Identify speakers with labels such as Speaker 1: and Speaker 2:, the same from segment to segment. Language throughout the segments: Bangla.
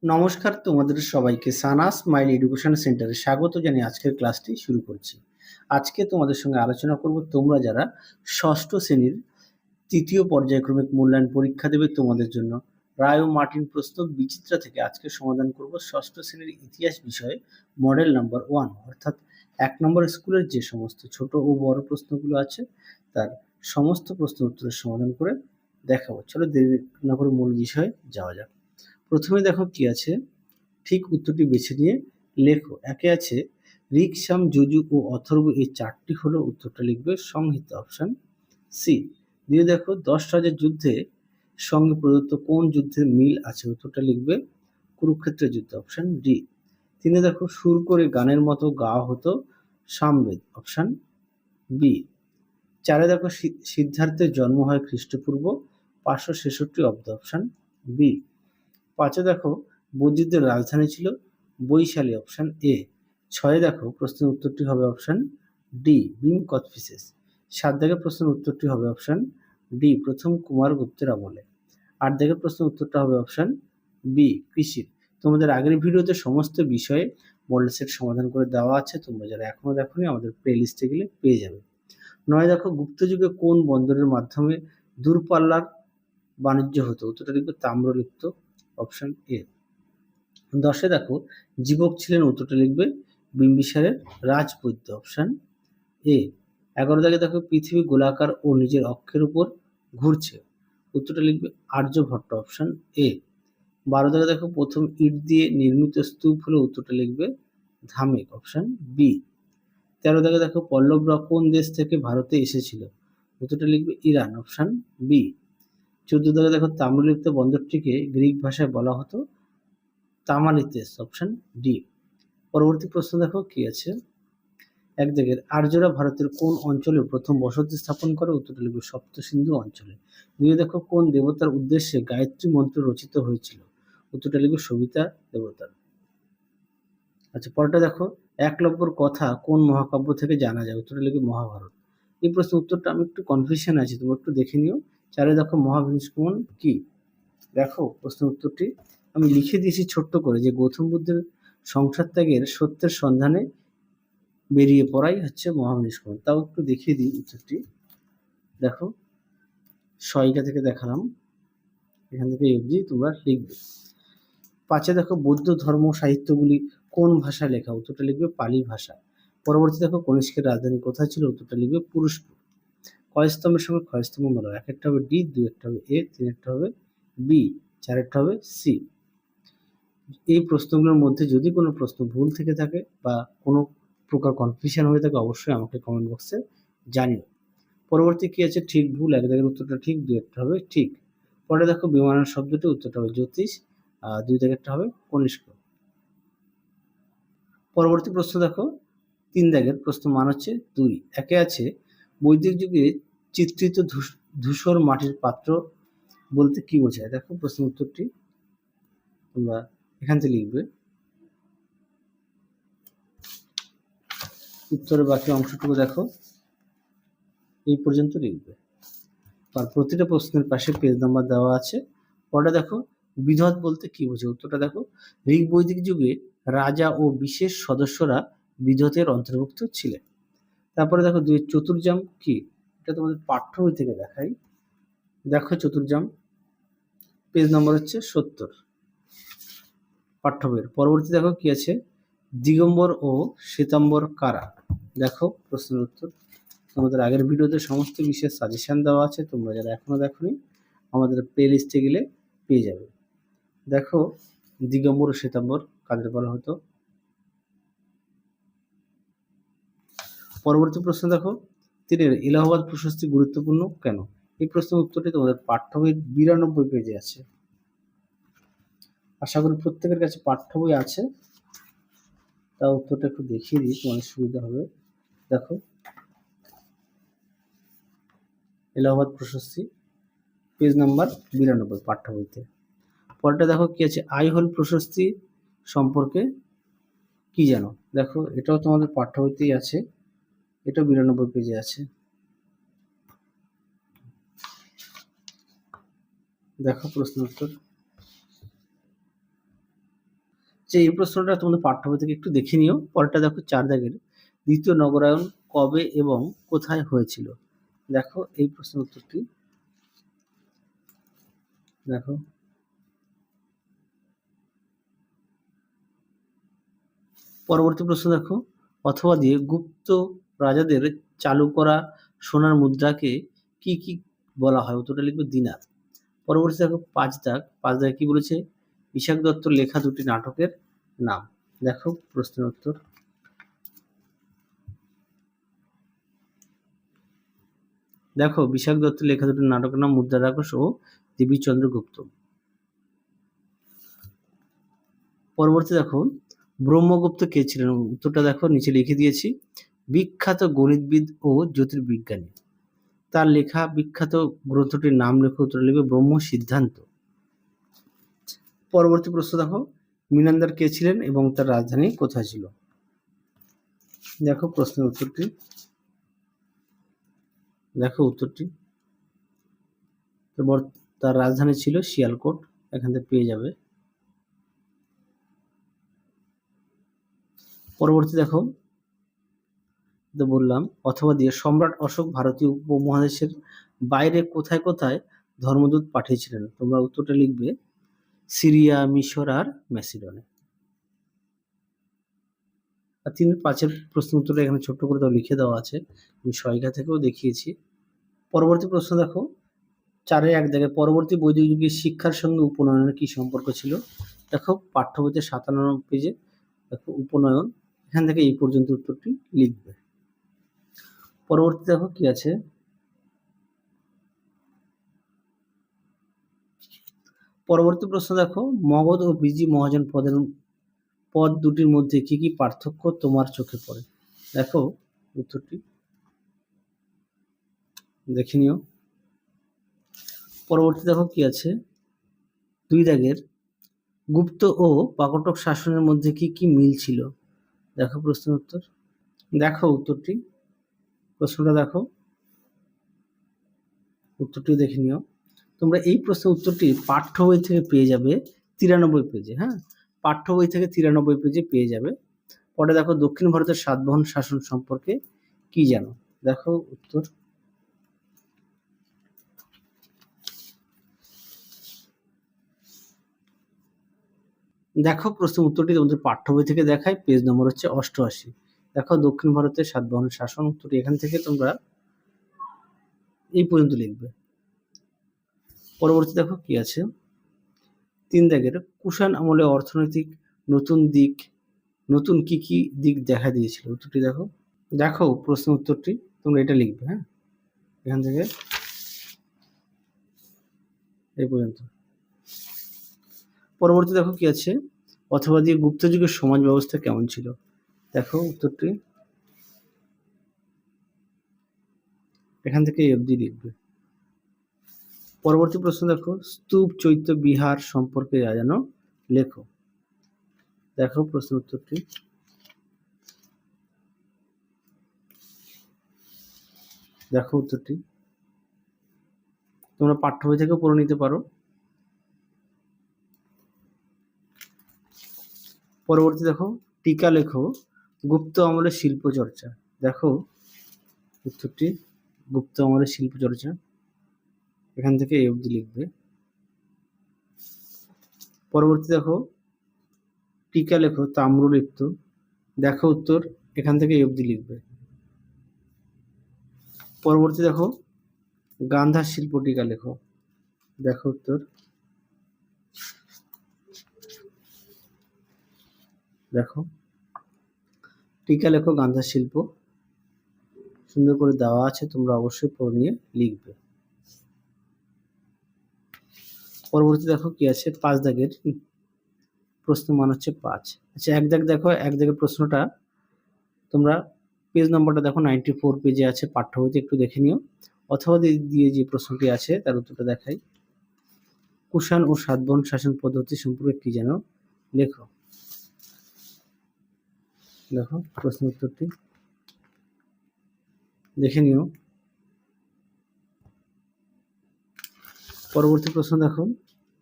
Speaker 1: নমস্কার, তোমাদের সবাইকে সানা স্মাইল এডুকেশন সেন্টারে স্বাগত জানিয়ে আজকের ক্লাসটি শুরু করছি। আজকে তোমাদের সঙ্গে আলোচনা করব তোমরা যারা ষষ্ঠ শ্রেণীর তৃতীয় পর্যায়ক্রমিক মূল্যায়ন পরীক্ষা দেবে তোমাদের জন্য রায় ও মার্টিন প্রশ্ন বিচিত্রা থেকে আজকে সমাধান করব ষষ্ঠ শ্রেণীর ইতিহাস বিষয়ে মডেল নাম্বার 1 অর্থাৎ 1 নম্বর স্কুলের যে সমস্ত ছোট ও বড় প্রশ্নগুলো আছে তার সমস্ত প্রশ্ন উত্তরের সমাধান করে দেখাবো। চলো দেরি না করে মূল বিষয়ে যাওয়া যাক। প্রথমে দেখো কি আছে, ঠিক উত্তরটি বেছে নিয়ে লেখো। একে আছে ঋক, সাম, যজু ও অথর্ব, এই চারটি হলো উত্তরটা লিখবে সংহিতা, অপশন সি। দিয়ে দেখো 10 রাজার যুদ্ধে সঙ্গে প্রদত্ত কোন যুদ্ধের মিল আছে, উত্তরটা লিখবে কুরুক্ষেত্রের যুদ্ধ, অপশন ডি। তিনে দেখো সুর করে গানের মতো গাওয়া হতো সামবেদ, অপশন বি। চারে দেখো সিদ্ধার্থের জন্ম হয় খ্রিস্টপূর্ব 566 অব্দ, অপশন বি। পাঁচে দেখো বৌদ্ধদের রাজধানী ছিল বৈশালী, অপশন এ। ছয়ে দেখো প্রশ্নের উত্তরটি হবে অপশন ডি, ভীম কোচটিসেস। সাত দাগের প্রশ্নের উত্তরটি হবে অপশন ডি, প্রথম কুমারগুপ্তের আমলে। আট দাগের প্রশ্নের উত্তরটা হবে অপশন বি, কৃষির। তোমাদের আগের ভিডিওতে সমস্ত বিষয়ে মডেল সেট সমাধান করে দেওয়া আছে, তোমরা যারা এখনো দেখোনি আমাদের প্লে লিস্টে গেলে পেয়ে যাবে। নয় দেখো গুপ্ত যুগে কোন বন্দরের মাধ্যমে দূরপাল্লার বাণিজ্য হতো, উত্তরটা লিখবে তাম্রলিপ্ত, অপশন এ। 10 দেখো জীবক ছিলেন, উত্তরটা লিখবে বিম্বিসারের রাজবৈদ্য, অপশন এ। 11 দাগে দেখো পৃথিবী গোলাকার ও নিজের অক্ষের উপর ঘুরছে, উত্তরটা লিখবে আর্যভট্ট, অপশন এ। 12 দাগে দেখো প্রথম ইট দিয়ে নির্মিত স্তূপ হলো, উত্তরটা লিখবে ধামেক, অপশন বি। 13 দাগে দেখো পল্লবরা কোন দেশ থেকে ভারতে এসেছিল, উত্তরটা লিখবে ইরান, অপশন বি। 14 দাগে দেখো তাম্রলিপ্ত বন্দরটিকে গ্রিক ভাষায় বলা হতো তামালিতেস, অপশন ডি। পরবর্তী প্রশ্ন দেখো কি আছে, এক দাগের আর্যরা ভারতের কোন অঞ্চলে প্রথম বসতি স্থাপন করে, উত্তরটা লিখবে সপ্তসিন্ধু অঞ্চলে। দুই দেখো কোন দেবতার উদ্দেশ্যে গায়ত্রী মন্ত্র রচিত হয়েছিল, উত্তরটা লিখবে সবিতা দেবতার। আচ্ছা, পরেরটা দেখো একলব্যর কথা কোন মহাকাব্য থেকে জানা যায়, উত্তরটা লিখবে মহাভারত। এই প্রশ্নের উত্তরটা আমি একটু কনফিউশন আছে, তোমরা একটু দেখে নিও। চারে দেখো মহাবিষ্ণুমন কি, দেখো প্রশ্নের উত্তরটি আমি লিখে দিয়েছি ছোট্ট করে, যে গৌতম বুদ্ধের সংসার ত্যাগের সত্যের সন্ধানে বেরিয়ে পড়াই হচ্ছে মহাবিষ্ণু। তাও একটু দেখিয়ে দিই উত্তরটি। দেখো সহায়িকা থেকে দেখালাম, এখান থেকে অবধি তোমরা লিখবে। 5 দেখো বৌদ্ধ ধর্ম সাহিত্যগুলি কোন ভাষায় লেখা, উত্তরটা লিখবে পালি ভাষা। পরবর্তী দেখো কনিষ্কের রাজধানী কোথায় ছিল, উত্তরটা লিখবে পুরুষপুর। কয় স্তম্ভের সঙ্গে ক্ষয় স্তম্ভ বলা, এক একটা হবে ডি, দুই একটা হবে এ, তিন একটা হবে বি, চার একটা হবে সি। এই প্রশ্নগুলোর মধ্যে যদি কোনো প্রশ্ন ভুল থেকে থাকে বা কোনো প্রকার কনফিউশন হয়ে থাকে অবশ্যই আমাকে কমেন্ট বক্সে জানিও। পরবর্তী কি আছে, ঠিক ভুল, এক দাগের উত্তরটা ঠিক, দুই একটা হবে ঠিক। পরে দেখো বিমানন শব্দটি, উত্তরটা হবে জ্যোতিষ, দুই দাগেরটা হবে কনিষ্ক। পরবর্তী প্রশ্ন দেখো তিন দাগের প্রশ্ন, মান হচ্ছে 2। একে আছে বৈদিক যুগে চিত্রিত ধূসর মাটির পাত্র বলতে কি বোঝায়, দেখো প্রশ্ন উত্তরটি তোমরা এখান থেকে লিখবে। উত্তরের বাকি অংশটুকু দেখো এই পর্যন্ত লিখবে, আর প্রতিটা প্রশ্নের পাশে পেজ নাম্বার দেওয়া আছে। পরে দেখো বিধত বলতে কি বোঝে, উত্তরটা দেখো ঋগ বৈদিক যুগে রাজা ও বিশেষ সদস্যরা বিধতের অন্তর্ভুক্ত ছিলেন। তারপরে দেখো দুই চতুর্জাম কি, এটা তোমাদের পাঠ্য বই থেকে দেখাই। দেখো চতুর্জাম পেজ নম্বর হচ্ছে 70 পাঠ্য বইয়ের। পরবর্তী দেখো কি আছে, দিগম্বর ও শ্বেতাম্বর কারা, দেখো প্রশ্নের উত্তর। তোমাদের আগের ভিডিওতে সমস্ত বিষয়ের সাজেশন দেওয়া আছে, তোমরা যারা এখনো দেখোনি আমাদের প্লে লিস্টে গেলে পেয়ে যাবে। দেখো দিগম্বর ও শ্বেতাম্বর কাদের বলা হতো। পরবর্তী প্রশ্ন দেখো তিনের এলাহাবাদ প্রশস্তি গুরুত্বপূর্ণ কেন, এই প্রশ্নের উত্তরটি তোমাদের পাঠ্য বইয়ের 92 পেজে আছে। আশা করি প্রত্যেকের কাছে পাঠ্য বই আছে, তা উত্তরটা একটু দেখিয়ে দিই তোমাদের সুবিধা হবে। দেখো এলাহাবাদ প্রশস্তি পেজ নাম্বার 92 পাঠ্য বইতে। পরেরটা দেখো কি আছে, আইহোল প্রশস্তি সম্পর্কে কি জানো, দেখো এটাও তোমাদের পাঠ্য বইতেই আছে, এটাও 92 পেজে আছে। দেখো প্রশ্ন উত্তর। যে এই প্রশ্নটা তোমাদের পাঠ্য বই থেকে একটু দেখে নিও। পরেরটা দেখো 4 দাগের, দ্বিতীয় নগরায়ন কবে এবং কোথায় হয়েছিল? দেখো এই প্রশ্নের উত্তরটি দেখো। পরবর্তী প্রশ্ন দেখো, অথবা দিয়ে গুপ্ত রাজাদের চালু করা সোনার মুদ্রাকে কি কি বলা হয়? উত্তরটা লিখবে দিনার। পরবর্তী দেখো 5 দাগ, 5 দাগে কি বলেছে? বিশাখ দত্তর লেখা দুটি নাটকের নাম। দেখো প্রশ্নের উত্তর। দেখো বিশাখ দত্তের লেখা দুটি নাটকের নাম মুদ্রা রাক্ষস ও দেবীচন্দ্র গুপ্ত। পরবর্তী দেখো, ব্রহ্মগুপ্ত কে ছিলেন? উত্তরটা দেখো নিচে লিখে দিয়েছি। বিখ্যাত গণিতবিদ ও জ্যোতির্বিজ্ঞানী। তার লেখা বিখ্যাত গ্রন্থটির নাম লেখো। উত্তর লিখবে ব্রহ্ম সিদ্ধান্ত। পরবর্তী প্রশ্ন দেখো, মিনান্দার কে ছিলেন এবং তার রাজধানী কোথায় ছিল? দেখো প্রশ্নের উত্তরটি। দেখো উত্তরটি, তার রাজধানী ছিল শিয়ালকোট। এখান থেকে পেয়ে যাবে। পরবর্তী দেখো, বললাম অথবা দিয়ে সম্রাট অশোক ভারতীয় উপমহাদেশের বাইরে কোথায় কোথায় ধর্মদূত পাঠিয়েছিলেন? তোমরা উত্তরটা লিখবে সিরিয়া, মিশর আর ম্যাসিডনে। আর 3-5 প্রশ্ন উত্তরটা এখানে ছোট্ট করে তাও লিখে দেওয়া আছে, আমি সহায়িকা থেকেও দেখিয়েছি। পরবর্তী প্রশ্ন দেখো 4-1 দাগে, পরবর্তী বৈদিক যুগের শিক্ষার সঙ্গে উপনয়নের কি সম্পর্ক ছিল? দেখো পাঠ্য বইতে 57 পেজে দেখো উপনয়ন, এখান থেকে এই পর্যন্ত উত্তরটি লিখবে। পরবর্তী দেখো কি আছে, পরবর্তী প্রশ্ন দেখো, মগধ ও বিজি মহাজন পদ দুটির মধ্যে কি কি পার্থক্য তোমার চোখে পড়ে? দেখো উত্তরটি দেখে নিও। পরবর্তী দেখো কি আছে, 2 দাগের, গুপ্ত ও প্রাকটক শাসনের মধ্যে কি কি মিল ছিল? দেখো প্রশ্নের উত্তর। দেখো উত্তরটি, প্রশ্নটা দেখো, উত্তরটি দেখে নিও। তোমরা এই প্রশ্নের উত্তরটি পাঠ্য বই থেকে পেয়ে যাবে 93 পেজে। হ্যাঁ, পাঠ্য বই থেকে 93 পেজে পেয়ে যাবে। পরে দেখো দক্ষিণ ভারতের সাতবাহন শাসন সম্পর্কে কি জানো? দেখো উত্তর। দেখো প্রশ্নের উত্তরটি তোমাদের পাঠ্য বই থেকে দেখায়, পেজ নম্বর হচ্ছে 88। দেখো দক্ষিণ ভারতের সাতবাহন শাসন, উত্তরটি এখান থেকে তোমরা এই পর্যন্ত লিখবে। পরবর্তী দেখো কি আছে, 3 দাগের, কুষাণ আমলে অর্থনৈতিক নতুন কি কি দিক দেখা দিয়েছিল? উত্তরটি দেখো। দেখো প্রশ্ন উত্তরটি তোমরা এটা লিখবে। হ্যাঁ, এখান থেকে এই পর্যন্ত। পরবর্তী দেখো কি আছে, অথবা দিয়ে গুপ্ত যুগের সমাজ ব্যবস্থা কেমন ছিল? দেখো উত্তরটি এখান থেকে এই অবধি লিখবে। পরবর্তী প্রশ্ন দেখো, স্তূপ চৈত্য বিহার সম্পর্কে জানো, লেখো। দেখো প্রশ্ন উত্তরটি। দেখো উত্তরটি, তোমরা পাঠ্য বই থেকেও পড়ে নিতে পারো। পরবর্তী দেখো, টিকা লেখো গুপ্ত আমলের শিল্প চর্চা। দেখো উত্তরটি, গুপ্ত আমলের শিল্প চর্চা, এখান থেকে এই অবধি লিখবে। পরবর্তী দেখো, টিকা লেখো তাম্রলিপ্ত। দেখো উত্তর, এখান থেকে এই অবধি লিখবে। পরবর্তী দেখো, গান্ধার শিল্প টিকা লেখো। দেখো উত্তর। দেখো টিকা লেখো গান্ধার শিল্প, সুন্দর করে দেওয়া আছে, তোমরা অবশ্যই পড়ে নিয়ে লিখবে। পরবর্তী দেখো কি আছে, 5 দাগের প্রশ্ন মান হচ্ছে 5। আচ্ছা 1 দাগ দেখো, 1 দাগের প্রশ্নটা তোমরা পেজ নম্বরটা দেখো 94 পেজে আছে পাঠ্য বইতে, একটু দেখে নিও। অথবা দিয়ে যে প্রশ্নটি আছে তার উত্তরটা দেখাই, কুষাণ ও সাতবাহন শাসন পদ্ধতি সম্পর্কে কি জানো, লেখো। দেখো প্রশ্ন উত্তরটি দেখে নিও। পরবর্তী প্রশ্ন দেখো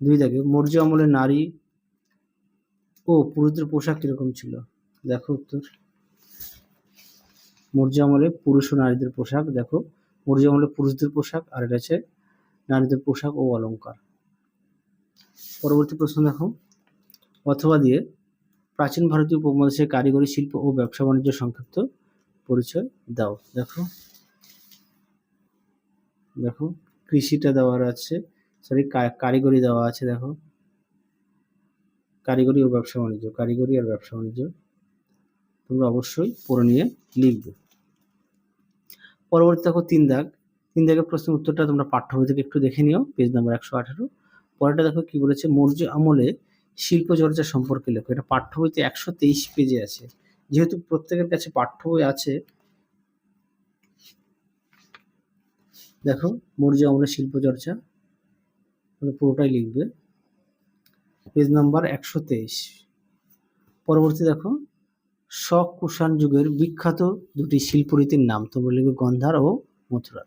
Speaker 1: 2 দাগে, মৌর্য আমলে নারী পুরুষদের পোশাক কিরকম ছিল? দেখো উত্তর। মৌর্য আমলে পুরুষ ও নারীদের পোশাক, দেখো মৌর্য আমলে পুরুষদের পোশাক আর এটা হচ্ছে নারীদের পোশাক ও অলংকার। পরবর্তী প্রশ্ন দেখো, অথবা দিয়ে প্রাচীন ভারতীয় উপমহাদেশের কারিগরি শিল্প ও ব্যবসা বাণিজ্য সংক্ষিপ্ত পরিচয় দাও। দেখো দেখো কৃষিটা দেওয়া আছে, সরি কারিগরি দেওয়া আছে। দেখো কারিগরি ও ব্যবসা বাণিজ্য, কারিগরি আর ব্যবসা বাণিজ্য তোমরা অবশ্যই পড়ে নিয়ে লিখবে। পরবর্তী দেখো 3 দাগ, 3 দাগের প্রশ্নের উত্তরটা তোমরা পাঠ্য বই থেকে একটু দেখে নিও, পেজ নাম্বার 118। পরেরটা দেখো কি বলেছে, মৌর্য আমলে শিল্প চর্চা সম্পর্কে লেখো। এটা পাঠ্য বইতে 123 পেজে আছে। যেহেতু প্রত্যেকের কাছে পাঠ্য বই আছে, দেখো মৌর্য আমলে শিল্প চর্চা পুরোটাই লিখবে, পেজ নাম্বার 123। পরবর্তী দেখো, শক-কুষাণ যুগের বিখ্যাত দুটি শিল্পরীতির নাম। তোমরা লিখবে গন্ধার ও মথুরা।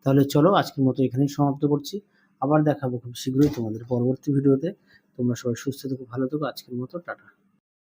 Speaker 1: তাহলে চলো আজকের মতো এখানেই সমাপ্ত করছি। আবার দেখাবো খুব শীঘ্রই তোমাদের পরবর্তী ভিডিওতে। তোমরা সবাই সুস্থ থেকো, ভালো থেকো। আজকের মতো টাটা।